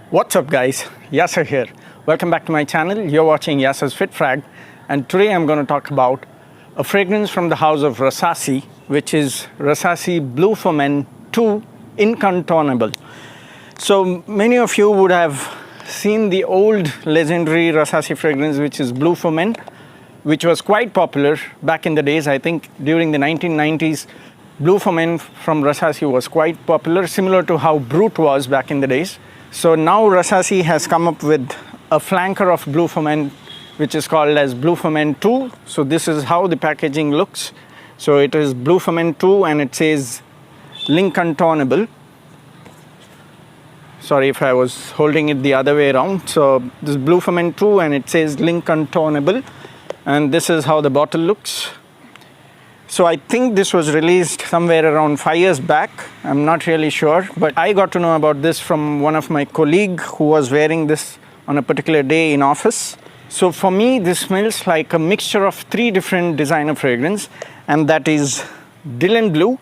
What's up guys, Yasser here. Welcome back to my channel. You're watching Yasser's Fit Frag, and today I'm going to talk about a fragrance from the house of Rasasi, which is RASASI-Blue for Men 2 Incontournable. So many of you would have seen the old legendary Rasasi fragrance, which is Blue for Men, which was quite popular back in the days. I think during the 1990s, Blue for Men from Rasasi was quite popular, similar to how Brut was back in the days. So now Rasasi has come up with a flanker of Blue for Men, which is called as Blue for Men 2. So this is how the packaging looks. So it is Blue for Men 2 and it says incontournable. Sorry if I was holding it the other way around. So this is Blue for Men 2 and it says incontournable. And this is how the bottle looks. So I think this was released somewhere around 5 years back. I'm not really sure, but I got to know about this from one of my colleagues who was wearing this on a particular day in office. So for me, this smells like a mixture of 3 different designer fragrances, and that is Dylan Blue,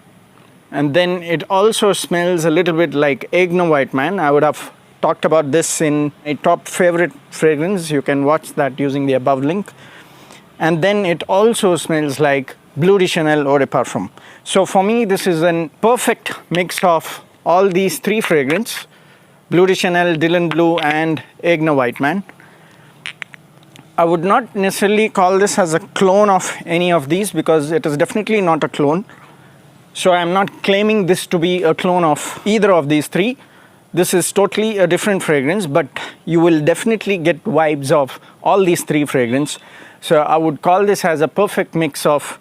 and then it also smells a little bit like Aigner-White Man. I would have talked about this in a top favorite fragrance. You can watch that using the above link. And then it also smells like Bleu De Chanel or a perfume. So for me, this is a perfect mix of all these 3 fragrances: Bleu De Chanel, Dylan Blue, and Aigner-White Man. I would not necessarily call this as a clone of any of these, because it is definitely not a clone. So I'm not claiming this to be a clone of either of these 3. This is totally a different fragrance, but you will definitely get vibes of all these 3 fragrances. So I would call this as a perfect mix of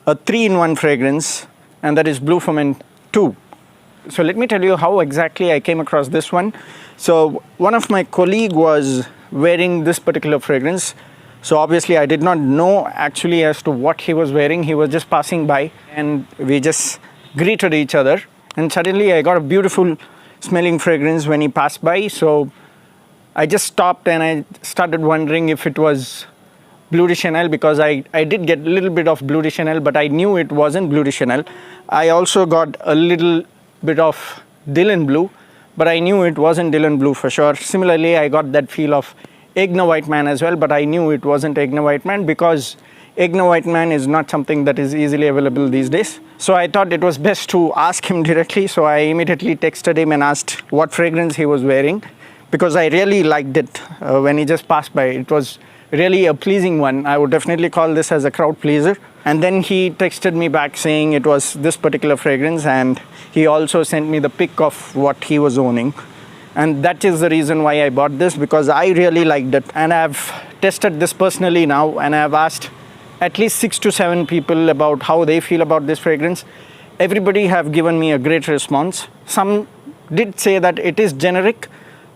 a 3-in-1 fragrance, and that is Blue for Men 2. So let me tell you how exactly I came across this one. So one of my colleagues was wearing this particular fragrance. So obviously I did not know actually as to what he was wearing. He was just passing by and we just greeted each other. And suddenly I got a beautiful smelling fragrance when he passed by. So I just stopped and I started wondering if it was Bleu De Chanel, because I did get a little bit of Bleu De Chanel, but I knew it wasn't Bleu De Chanel. I also got a little bit of Dylan Blue, but I knew it wasn't Dylan Blue for sure. Similarly, I got that feel of Aigner-White Man as well, but I knew it wasn't Aigner-White Man, because Aigner-White Man is not something that is easily available these days. So I thought it was best to ask him directly. So I immediately texted him and asked what fragrance he was wearing, because I really liked it when he just passed by. It was really a pleasing one. I would definitely call this as a crowd pleaser. And then he texted me back saying it was this particular fragrance, and he also sent me the pic of what he was owning. And that is the reason why I bought this, because I really liked it. And I've tested this personally now, and I've asked at least 6 to 7 people about how they feel about this fragrance. Everybody have given me a great response. Some did say that it is generic,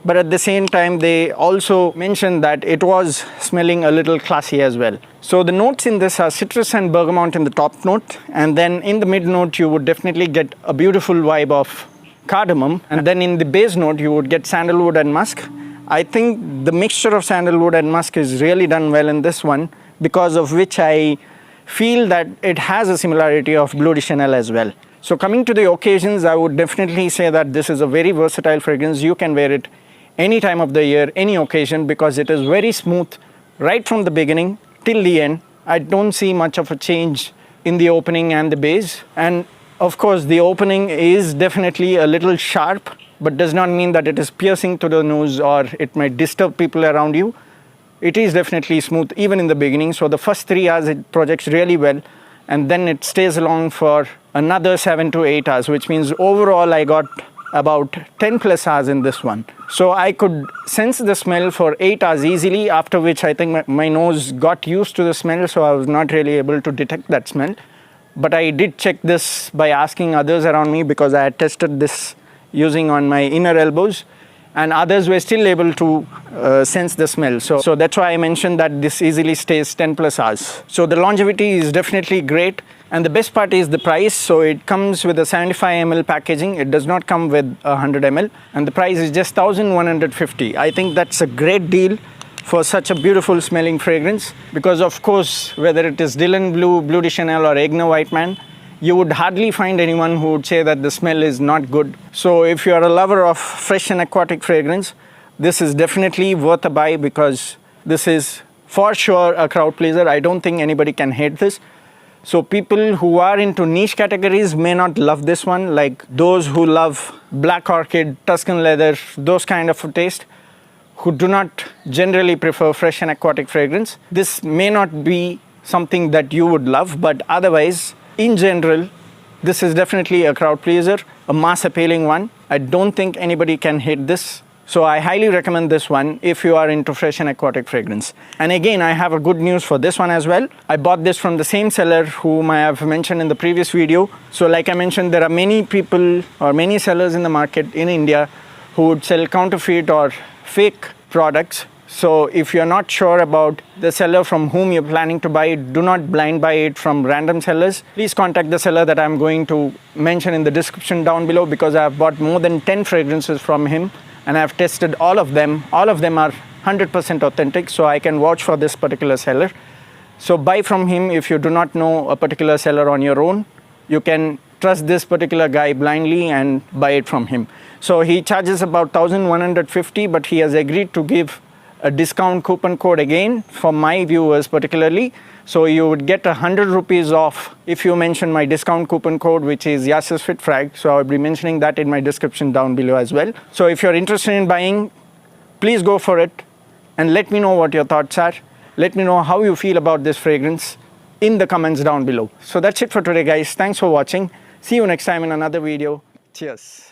but at the same time they also mentioned that it was smelling a little classy as well. So the notes in this are citrus and bergamot in the top note, and then in the mid note you would definitely get a beautiful vibe of cardamom, and then in the base note you would get sandalwood and musk. I think the mixture of sandalwood and musk is really done well in this one, because of which I feel that it has a similarity of Bleu De Chanel as well. So coming to the occasions, I would definitely say that this is a very versatile fragrance. You can wear it any time of the year, any occasion, because it is very smooth right from the beginning till the end. I don't see much of a change in the opening and the base. And of course, the opening is definitely a little sharp, but does not mean that it is piercing to the nose or it might disturb people around you. It is definitely smooth even in the beginning. So the first 3 hours it projects really well, and then it stays along for another 7 to 8 hours, which means overall I got about 10 plus hours in this one. So I could sense the smell for 8 hours easily, after which I think my nose got used to the smell, so I was not really able to detect that smell. But I did check this by asking others around me, because I had tested this using on my inner elbows, and others were still able to sense the smell. So that's why I mentioned that this easily stays 10 plus hours. So the longevity is definitely great. And the best part is the price. So it comes with a 75 ml packaging. It does not come with 100 ml. And the price is just 1,150. I think that's a great deal for such a beautiful smelling fragrance, because of course, whether it is Dylan Blue, Bleu De Chanel or Aigner-White Man, you would hardly find anyone who would say that the smell is not good. So if you are a lover of fresh and aquatic fragrance, this is definitely worth a buy because this is for sure a crowd pleaser. I don't think anybody can hate this. So people who are into niche categories may not love this one, like those who love black orchid, Tuscan leather, those kind of a taste, who do not generally prefer fresh and aquatic fragrance. This may not be something that you would love, but otherwise, in general, this is definitely a crowd pleaser, a mass appealing one. I don't think anybody can hate this. So I highly recommend this one if you are into fresh and aquatic fragrance. And again, I have a good news for this one as well. I bought this from the same seller whom I have mentioned in the previous video. So like I mentioned, there are many people or many sellers in the market in India who would sell counterfeit or fake products. So if you're not sure about the seller from whom you're planning to buy it, do not blind buy it from random sellers. Please contact the seller that I'm going to mention in the description down below, because I've bought more than 10 fragrances from him and I've tested all of them. All of them are 100% authentic, so I can vouch for this particular seller. So buy from him if you do not know a particular seller on your own. You can trust this particular guy blindly and buy it from him. So he charges about 1,150, but he has agreed to give a discount coupon code again for my viewers particularly. So you would get 100 rupees off if you mention my discount coupon code, which is YasirFitFrag. So I'll be mentioning that in my description down below as well. So if you're interested in buying, please go for it and let me know what your thoughts are. Let me know how you feel about this fragrance in the comments down below. So that's it for today, guys. Thanks for watching. See you next time in another video. Cheers.